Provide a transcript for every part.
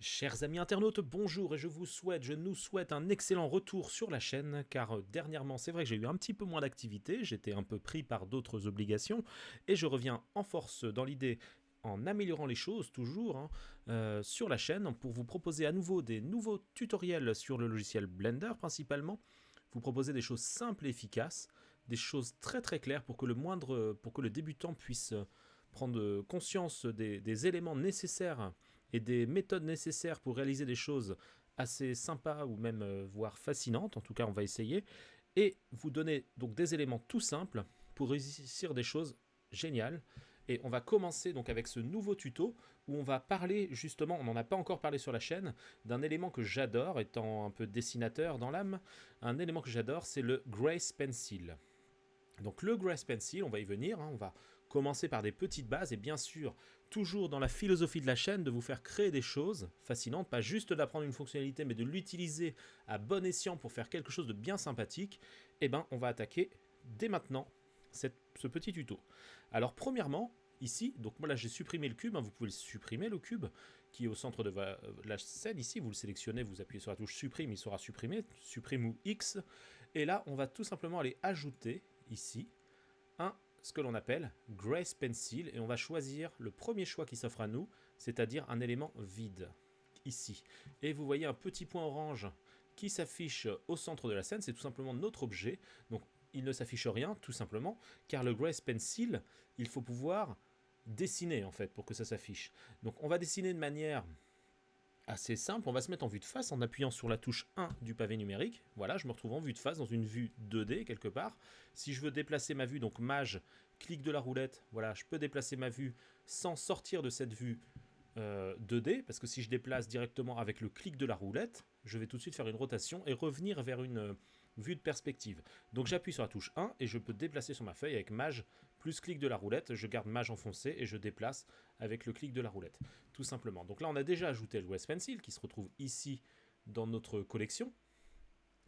Chers amis internautes, bonjour et je nous souhaite un excellent retour sur la chaîne car dernièrement c'est vrai que j'ai eu un petit peu moins d'activité, j'étais un peu pris par d'autres obligations et je reviens en force dans l'idée en améliorant les choses toujours sur la chaîne pour vous proposer à nouveau des nouveaux tutoriels sur le logiciel Blender principalement, vous proposer des choses simples et efficaces, des choses très très claires pour que le débutant puisse prendre conscience des éléments nécessaires et des méthodes nécessaires pour réaliser des choses assez sympas ou même voire fascinantes, en tout cas on va essayer, et vous donner donc des éléments tout simples pour réussir des choses géniales. Et on va commencer donc avec ce nouveau tuto où on va parler justement, on n'en a pas encore parlé sur la chaîne, d'un élément que j'adore, étant un peu dessinateur dans l'âme, un élément que j'adore c'est le Grace Pencil. Donc le Grace Pencil, on va y venir, on va commencer par des petites bases et bien sûr, toujours dans la philosophie de la chaîne, de vous faire créer des choses fascinantes, pas juste d'apprendre une fonctionnalité, mais de l'utiliser à bon escient pour faire quelque chose de bien sympathique, et ben on va attaquer dès maintenant ce petit tuto. Alors premièrement, ici, donc moi là j'ai supprimé le cube, vous pouvez le supprimer le cube, qui est au centre de la scène ici, vous le sélectionnez, vous appuyez sur la touche supprime, il sera supprimé, supprime ou X, et là on va tout simplement aller ajouter ici ce que l'on appelle Grace Pencil et on va choisir le premier choix qui s'offre à nous, c'est-à-dire un élément vide ici. Et vous voyez un petit point orange qui s'affiche au centre de la scène, c'est tout simplement notre objet. Donc il ne s'affiche rien tout simplement car le Grace Pencil, il faut pouvoir dessiner en fait pour que ça s'affiche. Donc on va dessiner de manière assez simple, on va se mettre en vue de face en appuyant sur la touche 1 du pavé numérique. Voilà, je me retrouve en vue de face dans une vue 2D quelque part. Si je veux déplacer ma vue, donc Maj, clic de la roulette, voilà, je peux déplacer ma vue sans sortir de cette vue 2D, parce que si je déplace directement avec le clic de la roulette, je vais tout de suite faire une rotation et revenir vers une vue de perspective. Donc j'appuie sur la touche 1 et je peux déplacer sur ma feuille avec Maj plus clic de la roulette, je garde Maj enfoncé et je déplace avec le clic de la roulette, tout simplement. Donc là on a déjà ajouté le Grace Pencil qui se retrouve ici dans notre collection,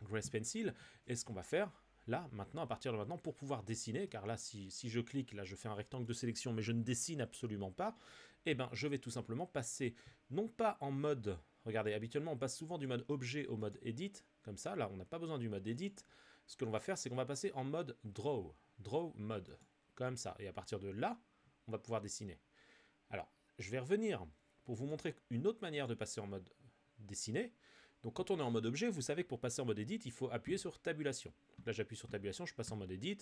Grace Pencil, et ce qu'on va faire là, maintenant, à partir de maintenant, pour pouvoir dessiner, car là, si je clique, là, je fais un rectangle de sélection, mais je ne dessine absolument pas, eh ben, je vais tout simplement passer, non pas en mode, regardez, habituellement, on passe souvent du mode objet au mode edit, comme ça, là, on n'a pas besoin du mode edit, ce que l'on va faire, c'est qu'on va passer en mode draw mode, comme ça, et à partir de là, on va pouvoir dessiner. Alors, je vais revenir pour vous montrer une autre manière de passer en mode dessiner. Donc quand on est en mode objet, vous savez que pour passer en mode edit, il faut appuyer sur tabulation. Là j'appuie sur tabulation, je passe en mode edit,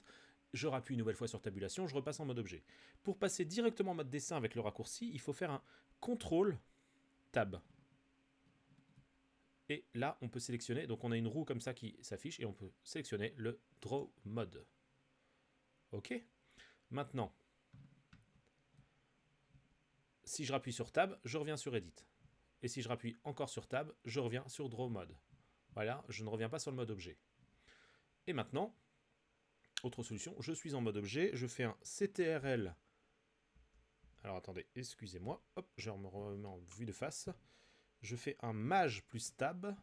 je rappuie une nouvelle fois sur tabulation, je repasse en mode objet. Pour passer directement en mode dessin avec le raccourci, il faut faire un CTRL Tab. Et là on peut sélectionner, donc on a une roue comme ça qui s'affiche et on peut sélectionner le Draw Mode. Ok. Maintenant, si je rappuie sur Tab, je reviens sur Edit. Et si je rappuie encore sur Tab, je reviens sur Draw Mode. Voilà, je ne reviens pas sur le mode objet. Et maintenant, autre solution, je suis en mode objet, je fais un CTRL. Alors attendez, excusez-moi, hop, je me remets en vue de face. Je fais un Maj plus Tab.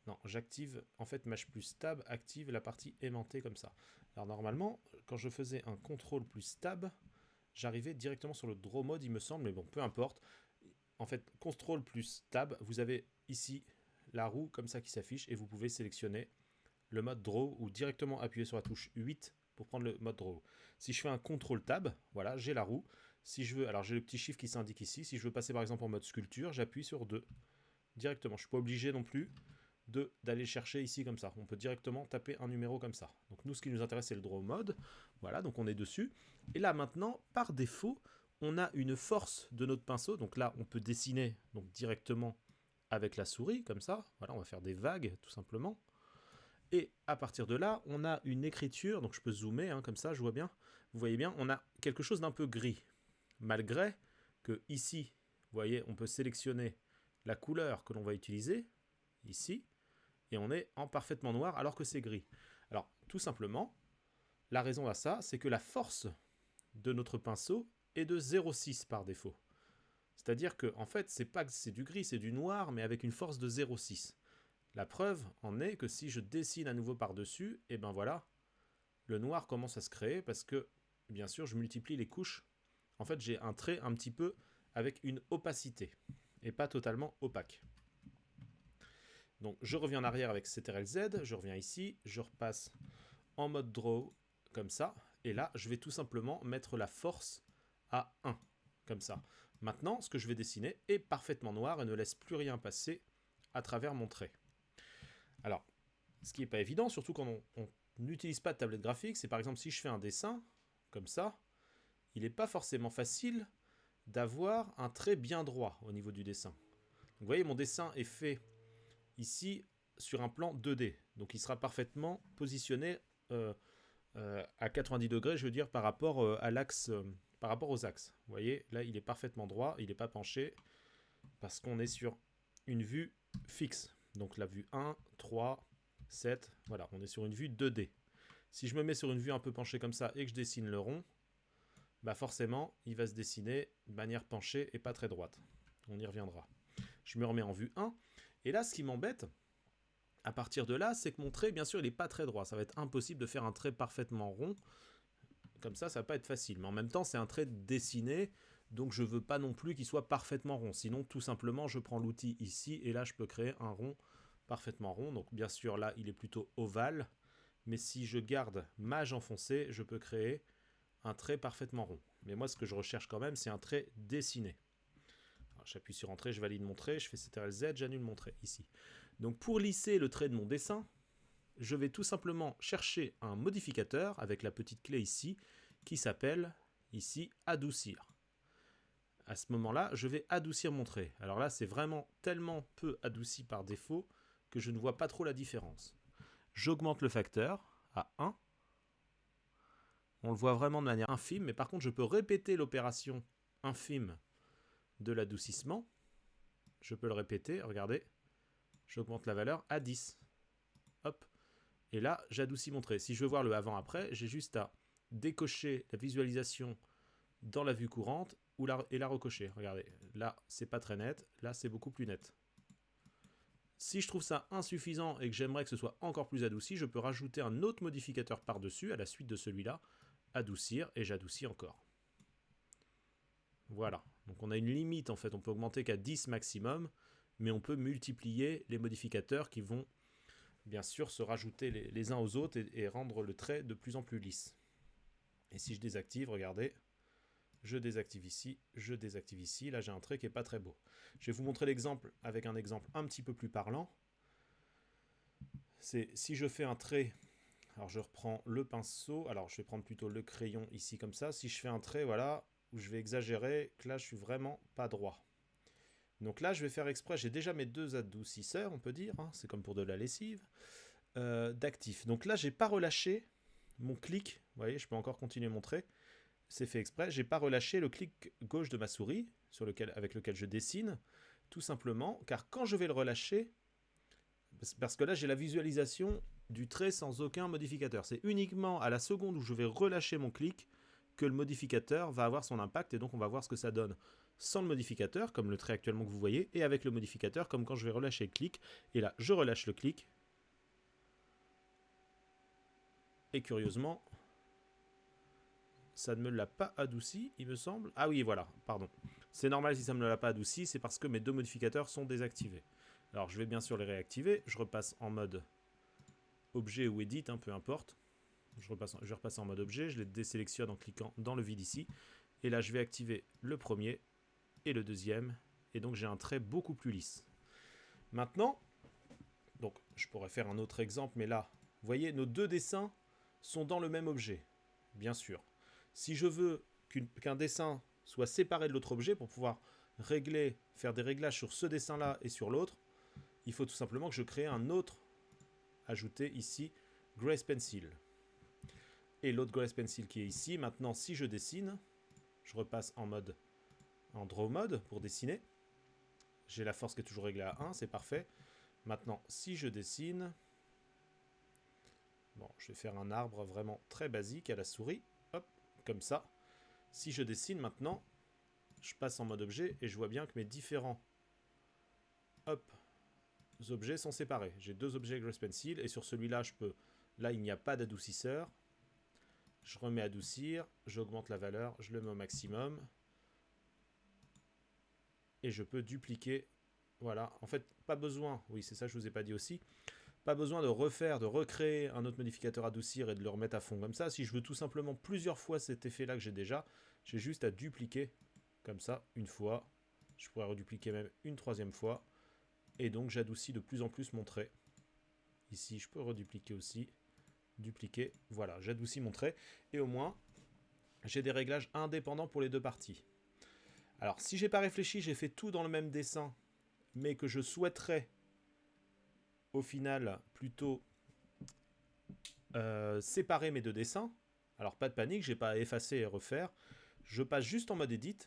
Non, j'active, en fait, Maj plus Tab active la partie aimantée comme ça. Alors normalement, quand je faisais un CTRL plus Tab, j'arrivais directement sur le Draw Mode, il me semble, mais bon, peu importe. En fait, CTRL plus Tab, vous avez ici la roue comme ça qui s'affiche et vous pouvez sélectionner le mode Draw ou directement appuyer sur la touche 8 pour prendre le mode Draw. Si je fais un CTRL Tab, voilà, j'ai la roue. Si je veux, alors j'ai le petit chiffre qui s'indique ici. Si je veux passer par exemple en mode sculpture, j'appuie sur 2 directement. Je ne suis pas obligé non plus d'aller chercher ici comme ça. On peut directement taper un numéro comme ça. Donc nous, ce qui nous intéresse, c'est le Draw Mode. Voilà, donc on est dessus. Et là maintenant, par défaut, on a une force de notre pinceau. Donc là, on peut dessiner donc directement avec la souris, comme ça. Voilà, on va faire des vagues, tout simplement. Et à partir de là, on a une écriture, donc je peux zoomer, comme ça, je vois bien. Vous voyez bien, on a quelque chose d'un peu gris. Malgré que ici, vous voyez, on peut sélectionner la couleur que l'on va utiliser, ici, et on est en parfaitement noir alors que c'est gris. Alors, tout simplement, la raison à ça, c'est que la force de notre pinceau est de 0,6 par défaut. C'est-à-dire que, en fait, c'est pas que c'est du gris, c'est du noir, mais avec une force de 0,6. La preuve en est que si je dessine à nouveau par-dessus, et ben voilà, le noir commence à se créer parce que, bien sûr, je multiplie les couches. En fait, j'ai un trait un petit peu avec une opacité et pas totalement opaque. Donc je reviens en arrière avec CTRL-Z, je reviens ici, je repasse en mode draw comme ça, et là je vais tout simplement mettre la force à 1, comme ça. Maintenant, ce que je vais dessiner est parfaitement noir et ne laisse plus rien passer à travers mon trait. Alors, ce qui n'est pas évident, surtout quand on n'utilise pas de tablette graphique, c'est par exemple si je fais un dessin, comme ça, il n'est pas forcément facile d'avoir un trait bien droit au niveau du dessin. Donc, vous voyez, mon dessin est fait ici sur un plan 2D. Donc il sera parfaitement positionné à 90 degrés, je veux dire, par rapport à l'axe, par rapport aux axes. Vous voyez, là il est parfaitement droit, il n'est pas penché, parce qu'on est sur une vue fixe. Donc la vue 1, 3, 7, voilà, on est sur une vue 2D. Si je me mets sur une vue un peu penchée comme ça et que je dessine le rond, bah forcément, il va se dessiner de manière penchée et pas très droite. On y reviendra. Je me remets en vue 1. Et là, ce qui m'embête, à partir de là, c'est que mon trait, bien sûr, il n'est pas très droit. Ça va être impossible de faire un trait parfaitement rond. Comme ça va pas être facile. Mais en même temps, c'est un trait dessiné, donc je ne veux pas non plus qu'il soit parfaitement rond. Sinon, tout simplement, je prends l'outil ici, et là, je peux créer un rond parfaitement rond. Donc, bien sûr, là, il est plutôt ovale. Mais si je garde mage enfoncé, je peux créer un trait parfaitement rond. Mais moi, ce que je recherche quand même, c'est un trait dessiné. J'appuie sur Entrée, je valide mon trait, je fais CTRL-Z, j'annule mon trait, ici. Donc pour lisser le trait de mon dessin, je vais tout simplement chercher un modificateur avec la petite clé ici, qui s'appelle, ici, Adoucir. À ce moment-là, je vais adoucir mon trait. Alors là, c'est vraiment tellement peu adouci par défaut que je ne vois pas trop la différence. J'augmente le facteur à 1. On le voit vraiment de manière infime, mais par contre, je peux répéter l'opération infime de l'adoucissement. Je peux le répéter, regardez. J'augmente la valeur à 10. Hop. Et là, j'adoucis mon trait. Si je veux voir le avant-après, j'ai juste à décocher la visualisation dans la vue courante et la recocher. Regardez, là, c'est pas très net. Là, c'est beaucoup plus net. Si je trouve ça insuffisant et que j'aimerais que ce soit encore plus adouci, je peux rajouter un autre modificateur par-dessus, à la suite de celui-là, adoucir, et j'adoucis encore. Voilà. Donc on a une limite, en fait. On peut augmenter qu'à 10 maximum, mais on peut multiplier les modificateurs qui vont bien sûr se rajouter les uns aux autres et rendre le trait de plus en plus lisse. Et si je désactive, regardez, je désactive ici, je désactive ici, là j'ai un trait qui n'est pas très beau. Je vais vous montrer l'exemple avec un exemple un petit peu plus parlant. C'est si je fais un trait, alors je reprends le pinceau, alors je vais prendre plutôt le crayon ici comme ça, si je fais un trait, voilà, où je vais exagérer, que là je suis vraiment pas droit. Donc là, je vais faire exprès, j'ai déjà mes deux adoucisseurs, on peut dire, hein, c'est comme pour de la lessive, d'actif. Donc là, j'ai pas relâché mon clic, vous voyez, je peux encore continuer mon trait, c'est fait exprès, j'ai pas relâché le clic gauche de ma souris, avec lequel je dessine, tout simplement, car quand je vais le relâcher, parce que là, j'ai la visualisation du trait sans aucun modificateur. C'est uniquement à la seconde où je vais relâcher mon clic que le modificateur va avoir son impact, et donc on va voir ce que ça donne sans le modificateur, comme le trait actuellement que vous voyez, et avec le modificateur, comme quand je vais relâcher le clic. Et là, je relâche le clic. Et curieusement, ça ne me l'a pas adouci, il me semble. Ah oui, voilà, pardon. C'est normal si ça ne me l'a pas adouci, c'est parce que mes deux modificateurs sont désactivés. Alors, je vais bien sûr les réactiver. Je repasse en mode objet ou edit, hein, peu importe. Je vais repasser en mode objet, je les désélectionne en cliquant dans le vide ici. Et là, je vais activer le premier et le deuxième. Et donc, j'ai un trait beaucoup plus lisse. Maintenant, donc, je pourrais faire un autre exemple, mais là, vous voyez, nos deux dessins sont dans le même objet, bien sûr. Si je veux qu'un dessin soit séparé de l'autre objet pour pouvoir faire des réglages sur ce dessin-là et sur l'autre, il faut tout simplement que je crée un autre, ajouter ici, Grace Pencil. Et l'autre Grace Pencil qui est ici. Maintenant, si je dessine, je repasse en Draw Mode pour dessiner. J'ai la force qui est toujours réglée à 1, c'est parfait. Maintenant, si je dessine, bon, je vais faire un arbre vraiment très basique à la souris, hop, comme ça. Si je dessine maintenant, je passe en mode objet et je vois bien que mes différents objets sont séparés. J'ai deux objets Grace Pencil et sur celui-là, là, il n'y a pas d'adoucisseur. Je remets adoucir, j'augmente la valeur, je le mets au maximum. et je peux dupliquer. Voilà, en fait, pas besoin, oui, c'est ça que je vous ai pas dit aussi, pas besoin de refaire, de recréer un autre modificateur adoucir et de le remettre à fond comme ça. Si je veux tout simplement plusieurs fois cet effet-là que j'ai déjà, j'ai juste à dupliquer comme ça une fois. Je pourrais redupliquer même une troisième fois. Et donc j'adoucis de plus en plus mon trait. Ici, je peux redupliquer aussi. Dupliquer, voilà, j'adoucis mon trait. Et au moins, j'ai des réglages indépendants pour les deux parties. Alors, si j'ai pas réfléchi, j'ai fait tout dans le même dessin, mais que je souhaiterais au final plutôt séparer mes deux dessins. Alors pas de panique, j'ai pas à effacer et refaire. Je passe juste en mode edit.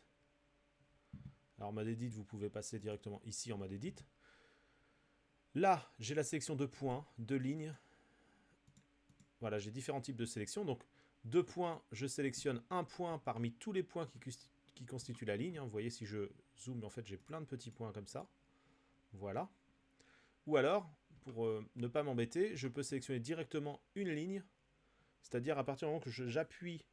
Alors mode edit, vous pouvez passer directement ici en mode edit. Là, j'ai la sélection de points, de lignes. Voilà, j'ai différents types de sélection. Donc 2 points, je sélectionne un point parmi tous les points qui constituent la ligne. Vous voyez, si je zoome, en fait, j'ai plein de petits points comme ça. Voilà. Ou alors, pour ne pas m'embêter, je peux sélectionner directement une ligne. C'est-à-dire à partir du moment que j'appuie,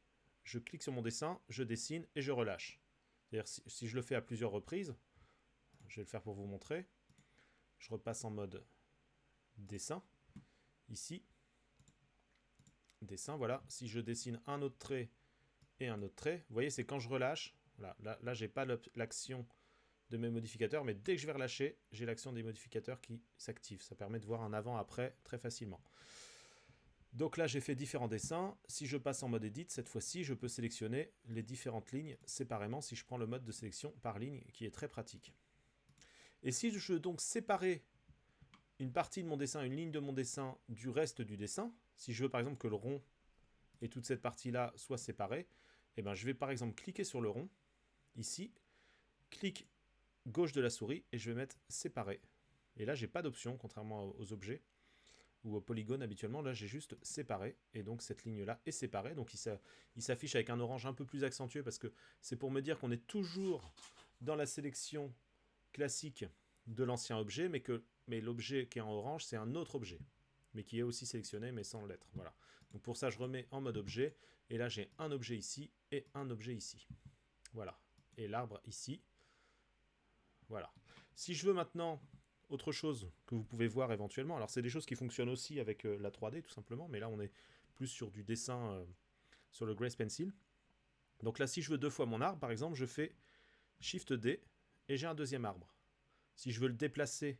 je clique sur mon dessin, je dessine et je relâche. C'est-à-dire si je le fais à plusieurs reprises, je vais le faire pour vous montrer. Je repasse en mode dessin. Ici. Dessin, voilà. Si je dessine un autre trait et un autre trait, vous voyez, c'est quand je relâche. Voilà, là j'ai pas l'action de mes modificateurs, mais dès que je vais relâcher, j'ai l'action des modificateurs qui s'active. Ça permet de voir un avant-après très facilement. Donc là, j'ai fait différents dessins. Si je passe en mode edit, cette fois-ci, je peux sélectionner les différentes lignes séparément si je prends le mode de sélection par ligne, qui est très pratique. Et si je veux donc séparer une partie de mon dessin, une ligne de mon dessin du reste du dessin, si je veux par exemple que le rond et toute cette partie-là soient séparés, eh ben, je vais par exemple cliquer sur le rond, ici, clic gauche de la souris, et je vais mettre séparer. Et là, j'ai pas d'option, contrairement aux objets ou aux polygones habituellement. Là, j'ai juste séparé, et donc cette ligne-là est séparée. Donc il s'affiche avec un orange un peu plus accentué, parce que c'est pour me dire qu'on est toujours dans la sélection classique de l'ancien objet, mais l'objet qui est en orange, c'est un autre objet, mais qui est aussi sélectionné, mais sans lettre. Voilà. Donc pour ça, je remets en mode objet, et là, j'ai un objet ici et un objet ici. Voilà. Et l'arbre ici. Voilà. Si je veux maintenant autre chose que vous pouvez voir éventuellement, alors c'est des choses qui fonctionnent aussi avec la 3D tout simplement, mais là on est plus sur du dessin sur le Grace Pencil. Donc là, si je veux 2 fois mon arbre, par exemple, je fais Shift D et j'ai un deuxième arbre. Si je veux le déplacer,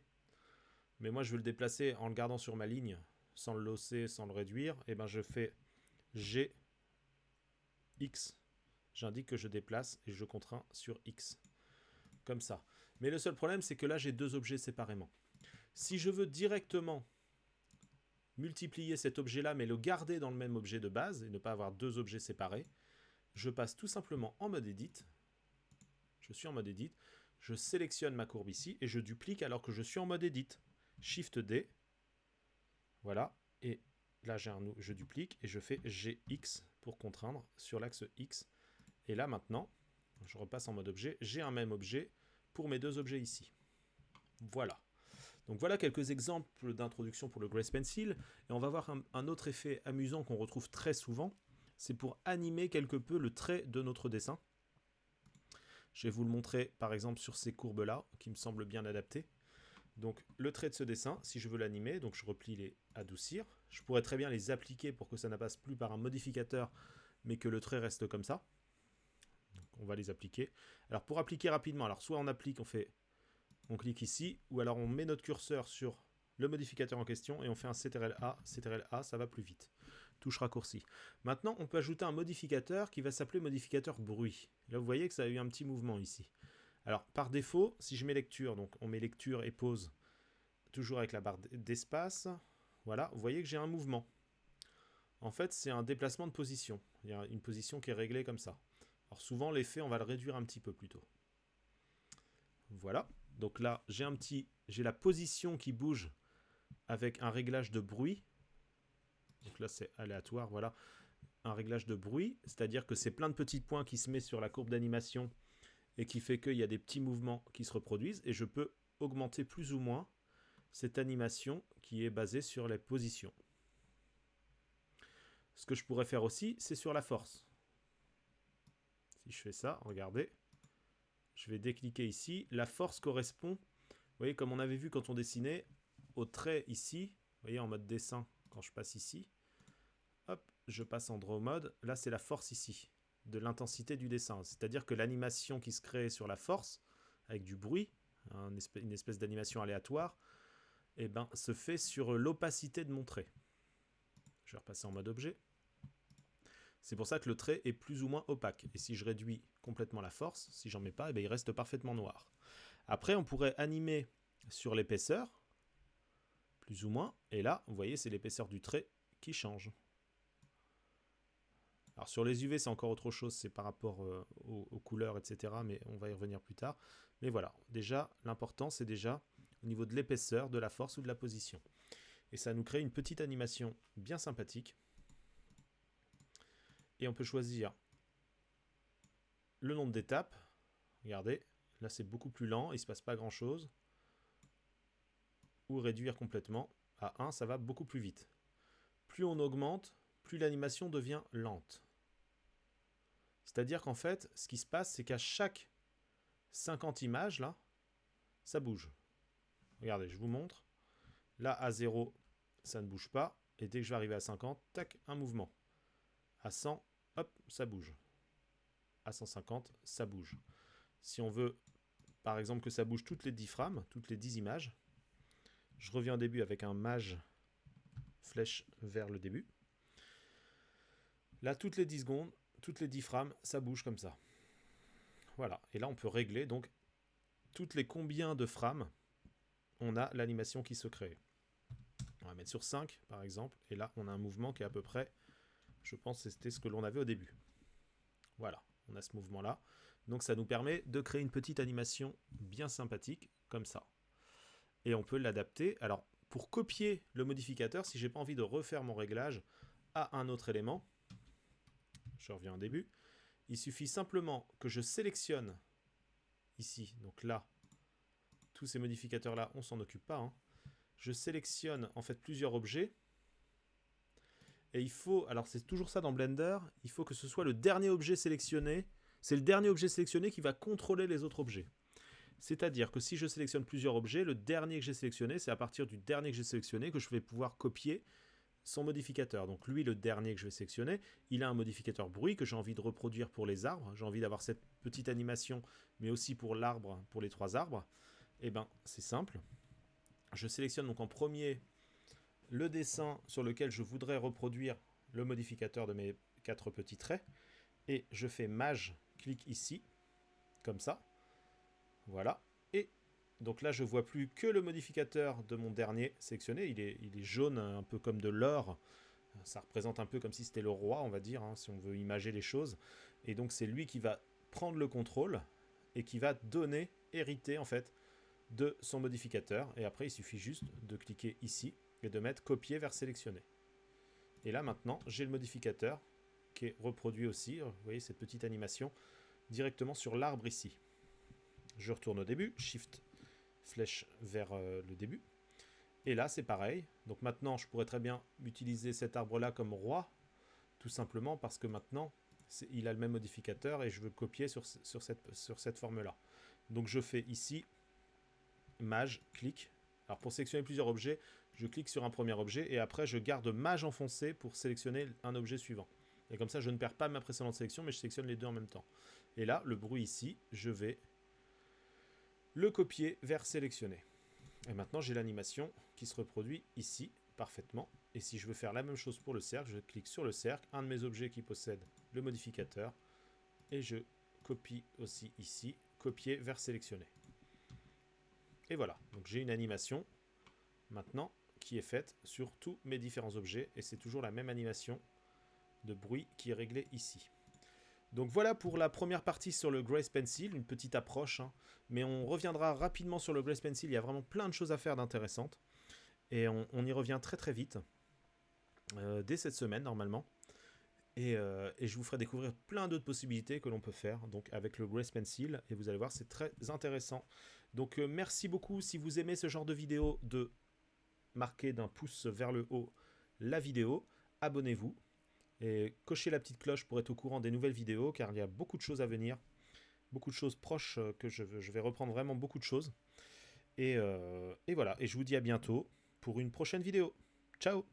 mais moi je veux le déplacer en le gardant sur ma ligne, sans le losser, sans le réduire, et ben je fais G, X. J'indique que je déplace et je contrains sur X. Comme ça. Mais le seul problème, c'est que là, j'ai 2 objets séparément. Si je veux directement multiplier cet objet-là, mais le garder dans le même objet de base, et ne pas avoir 2 objets séparés, je passe tout simplement en mode edit. Je suis en mode edit. Je sélectionne ma courbe ici, et je duplique alors que je suis en mode edit. Shift D. Voilà. Et là, je duplique, et je fais GX pour contraindre sur l'axe X. Et là, maintenant, je repasse en mode objet. J'ai un même objet pour mes 2 objets ici. Voilà. Donc voilà quelques exemples d'introduction pour le Grace Pencil. Et on va voir un autre effet amusant qu'on retrouve très souvent. C'est pour animer quelque peu le trait de notre dessin. Je vais vous le montrer par exemple sur ces courbes-là, qui me semblent bien adaptées. Donc le trait de ce dessin, si je veux l'animer, donc je replie les adoucir. Je pourrais très bien les appliquer pour que ça ne passe plus par un modificateur, mais que le trait reste comme ça. Donc on va les appliquer. Alors pour appliquer rapidement, alors soit on applique, on clique ici, ou alors on met notre curseur sur le modificateur en question et on fait un CTRL-A. CTRL-A, ça va plus vite. Touche raccourci. Maintenant, on peut ajouter un modificateur qui va s'appeler modificateur bruit. Là, vous voyez que ça a eu un petit mouvement ici. Alors, par défaut, si je mets lecture, donc on met lecture et pause, toujours avec la barre d'espace, voilà, vous voyez que j'ai un mouvement. En fait, c'est un déplacement de position. Il y a une position qui est réglée comme ça. Alors souvent, l'effet, on va le réduire un petit peu plutôt. Voilà. Donc là, j'ai la position qui bouge avec un réglage de bruit. Donc là, c'est aléatoire, voilà. Un réglage de bruit, c'est-à-dire que c'est plein de petits points qui se mettent sur la courbe d'animation et qui fait qu'il y a des petits mouvements qui se reproduisent. Et je peux augmenter plus ou moins cette animation qui est basée sur les positions. Ce que je pourrais faire aussi, c'est sur la force. Si je fais ça, regardez. je vais décliquer ici. La force correspond, vous voyez, comme on avait vu quand on dessinait, au trait ici. Vous voyez, en mode dessin, quand je passe ici. Hop, je passe en draw mode. Là, c'est la force ici, de l'intensité du dessin. C'est-à-dire que l'animation qui se crée sur la force, avec du bruit, une espèce d'animation aléatoire, eh ben, se fait sur l'opacité de mon trait. Je vais repasser en mode objet. C'est pour ça que le trait est plus ou moins opaque. Et si je réduis complètement la force, si j'en mets pas, eh bien, il reste parfaitement noir. Après, on pourrait animer sur l'épaisseur, plus ou moins. Et là, vous voyez, c'est l'épaisseur du trait qui change. Alors sur les UV, c'est encore autre chose, c'est par rapport aux couleurs, etc. Mais on va y revenir plus tard. Mais voilà, déjà, l'important, c'est déjà au niveau de l'épaisseur, de la force ou de la position. Et ça nous crée une petite animation bien sympathique. Et on peut choisir le nombre d'étapes. Regardez, là c'est beaucoup plus lent, il ne se passe pas grand chose. Ou réduire complètement. À 1, ça va beaucoup plus vite. Plus on augmente, plus l'animation devient lente. C'est-à-dire qu'en fait, ce qui se passe, c'est qu'à chaque 50 images, là, ça bouge. Regardez, je vous montre. Là, à 0, ça ne bouge pas. Et dès que je vais arriver à 50, tac, un mouvement. À 100, hop, ça bouge. À 150, ça bouge. Si on veut, par exemple, que ça bouge toutes les 10 frames, toutes les 10 images, je reviens au début avec un mage flèche vers le début. Là, toutes les 10 secondes, toutes les 10 frames, ça bouge comme ça. Voilà. Et là, on peut régler donc toutes les combien de frames on a l'animation qui se crée. On va mettre sur 5, par exemple. Et là, on a un mouvement qui est à peu près, je pense que c'était ce que l'on avait au début. Voilà, on a ce mouvement-là. Donc, ça nous permet de créer une petite animation bien sympathique, comme ça. Et on peut l'adapter. Alors, pour copier le modificateur, si je n'ai pas envie de refaire mon réglage à un autre élément, je reviens au début, il suffit simplement que je sélectionne ici, donc là, tous ces modificateurs-là, on ne s'en occupe pas. Hein. Je sélectionne en fait plusieurs objets. Et il faut, alors c'est toujours ça dans Blender, il faut que ce soit le dernier objet sélectionné. C'est le dernier objet sélectionné qui va contrôler les autres objets. C'est-à-dire que si je sélectionne plusieurs objets, le dernier que j'ai sélectionné, c'est à partir du dernier que j'ai sélectionné que je vais pouvoir copier son modificateur. Donc lui, le dernier que je vais sélectionner, il a un modificateur bruit que j'ai envie de reproduire pour les arbres. J'ai envie d'avoir cette petite animation, mais aussi pour l'arbre, pour les 3 arbres. Et bien, c'est simple. Je sélectionne donc en premier le dessin sur lequel je voudrais reproduire le modificateur de mes 4 petits traits. Et je fais mage, clique ici, comme ça. Voilà. Et donc là, je ne vois plus que le modificateur de mon dernier sélectionné. Il est jaune, un peu comme de l'or. Ça représente un peu comme si c'était le roi, on va dire, hein, si on veut imager les choses. Et donc, c'est lui qui va prendre le contrôle et qui va donner, hériter, en fait, de son modificateur. Et après, il suffit juste de cliquer ici et de mettre copier vers sélectionner. Et là, maintenant, j'ai le modificateur qui est reproduit aussi. Vous voyez cette petite animation directement sur l'arbre ici. Je retourne au début, Shift, flèche vers le début. Et là, c'est pareil. Donc maintenant, je pourrais très bien utiliser cet arbre-là comme roi, tout simplement parce que maintenant, il a le même modificateur et je veux le copier sur cette forme-là. Donc je fais ici, mage, clic. Alors pour sélectionner plusieurs objets, je clique sur un premier objet et après, je garde mage enfoncé pour sélectionner un objet suivant. Et comme ça, je ne perds pas ma précédente sélection, mais je sélectionne les deux en même temps. Et là, le bruit ici, je vais le copier vers sélectionner. Et maintenant, j'ai l'animation qui se reproduit ici parfaitement. Et si je veux faire la même chose pour le cercle, je clique sur le cercle, un de mes objets qui possède le modificateur, et je copie aussi ici, copier vers sélectionner. Et voilà, donc j'ai une animation maintenant qui est faite sur tous mes différents objets, et c'est toujours la même animation de bruit qui est réglée ici. Donc voilà pour la première partie sur le Grace Pencil, une petite approche, hein, mais on reviendra rapidement sur le Grace Pencil, il y a vraiment plein de choses à faire d'intéressantes, et on y revient très très vite, dès cette semaine normalement, et je vous ferai découvrir plein d'autres possibilités que l'on peut faire donc avec le Grace Pencil, et vous allez voir c'est très intéressant. Donc merci beaucoup, si vous aimez ce genre de vidéo, de marquer d'un pouce vers le haut la vidéo, abonnez-vous, et cochez la petite cloche pour être au courant des nouvelles vidéos, car il y a beaucoup de choses à venir beaucoup de choses proches, que je vais reprendre vraiment beaucoup de choses. Et voilà, et je vous dis à bientôt pour une prochaine vidéo. Ciao!